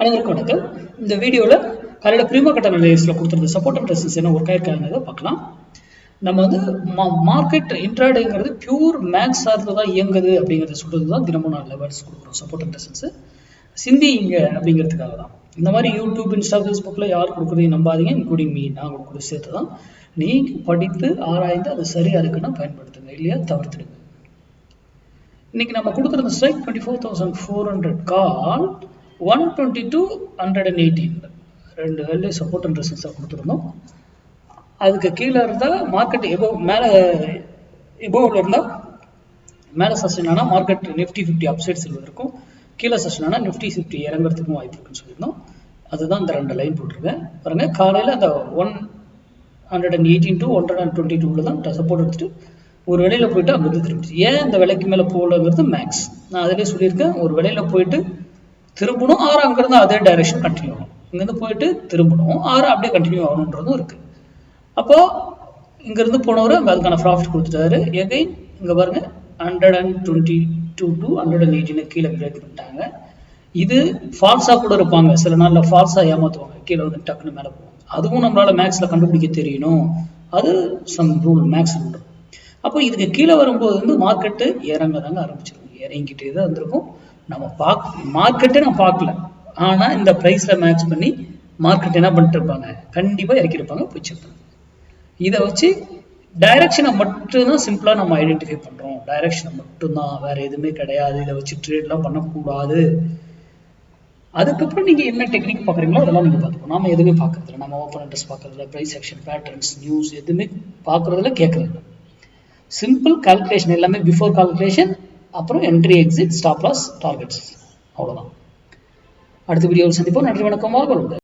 அனைவருக்கும் வணக்கம். இந்த வீடியோவில் காலையில் ப்ரீமியம் கட்ட அனாலிசிஸில் கொடுத்துருந்த சப்போர்ட் அண்ட் ரெசிஸ்டன்ஸ் என்ன ஒர்க் ஆயிருக்காங்கிறத பார்க்கலாம். நம்ம மார்க்கெட் இன்ட்ராடேங்கிறது பியூர் மேக்ஸ் சார்ந்ததாக இயங்குது அப்படிங்கிறத சொல்கிறது தான் தினமும் நான் லெவல்ஸ் கொடுக்குறோம் சப்போர்ட் அண்ட் ரெசிஸ்டன்ஸு சிந்திங்க அப்படிங்கிறதுக்காக தான். இந்த மாதிரி யூடியூப், இன்ஸ்டா, ஃபேஸ்புக்கில் யார் கொடுக்குறதையும் நம்பாதீங்க, இன்க்ளூடிங் மீ. நான் கொடுக்குறது சேர்த்து தான் நீங்கள் படித்து ஆராய்ந்து அது சரியாக இருக்குன்னா பயன்படுத்துங்க, இல்லையா தவிர்த்துடுங்க. இன்னைக்கு நம்ம கொடுக்குற ஸ்ட்ரைக் 24,400 கால் 122 118 ரெண்டு வேல்யூ சப்போர்ட் அண்ட் ரெசிஸ்டன்ஸாக கொடுத்துருந்தோம். அதுக்கு கீழே இருந்தால் மார்க்கெட் மேலே எபோவில் இருந்தால் மேலே சஸ்டெயின் ஆனால் மார்க்கெட் நிஃப்டி 50 அப்சைட் செல்வதற்கும், கீழே சஸ்டெயின் ஆனால் நிஃப்டி 50 இறங்குறதுக்கும் வாய்ப்பு இருக்குன்னு சொல்லியிருந்தோம். அதுதான் இந்த ரெண்டு லைன் போட்டிருக்கேன் பாருங்க. காலையில் அந்த 118 to 122 தான் சப்போர்ட் எடுத்துட்டு ஒரு விலையில் போயிட்டு அங்கிருந்து திரும்பிச்சு. ஏன் இந்த விலைக்கு மேலே போகலங்கிறது மேக்ஸ். நான் அதிலே சொல்லியிருக்கேன், ஒரு விலையில் போயிட்டு திரும்பணும், ஆறு அங்கிருந்து அதே டைரக்ஷன் கண்டினியூ ஆகணும். இங்கேருந்து போயிட்டு திரும்பணும், ஆறு அப்படியே கண்டினியூ ஆகணுன்றதும் இருக்குது. அப்போது இங்கேருந்து போனவர் அங்கே அதுக்கான ப்ராஃபிட் கொடுத்துட்டாரு. எகைன் இங்கே பாருங்க 122 to 118 கீழே பிரேக் பண்ணிட்டாங்க. இது ஃபால்ஸாக கூட இருப்பாங்க, சில நாளில் ஃபால்ஸாக ஏமாற்றுவாங்க, கீழே வந்து டக்குன்னு மேலே போவாங்க. அதுவும் நம்மளால் மேக்ஸில் கண்டுபிடிக்க தெரியணும், அது சம் ரூல், மேக்ஸ் ரூல். அப்போ இதுக்கு கீழே வரும்போது வந்து மார்க்கெட்டு இறங்க தாங்க ஆரம்பிச்சிருக்கும், இறங்கிட்டே தான் இருந்திருக்கும். நம்ம மார்க்கெட்டே நான் பார்க்கல, ஆனால் இந்த ப்ரைஸில் மேட்ச் பண்ணி மார்க்கெட் என்ன பண்ணிட்டு இருப்பாங்க, கண்டிப்பாக இறக்கிருப்பாங்க, போய் செக் பண்ணுங்க. இதை வச்சு டைரக்ஷனை மட்டும்தான் சிம்பிளாக நம்ம ஐடென்டிஃபை பண்ணுறோம், டைரக்ஷனை மட்டும்தான், வேறு எதுவுமே கிடையாது. இதை வச்சு ட்ரேட்லாம் பண்ணக்கூடாது. அதுக்கப்புறம் நீங்கள் என்ன டெக்னிக் பார்க்குறீங்களோ அதெல்லாம் நீங்கள் பார்த்துக்கணும். நம்ம எதுவுமே பார்க்குறதில்ல, நம்ம ஓப்பன் இன்ட்ரெஸ்ட் பார்க்குறதில்ல, ப்ரைஸ் ஆக்ஷன், பேட்டர்ன்ஸ், நியூஸ் எதுவுமே பார்க்குறதில்ல, கேட்குறதில்ல. சிம்பிள் கால்குலேஷன், எல்லாமே பிஃபோர் கால்குலேஷன், அப்புறம் entry, exit, stop loss, targets, அவ்வளோதான். அடுத்த வீடியோவில் சந்திப்போம். நன்றி, வணக்கம், வாழ்க.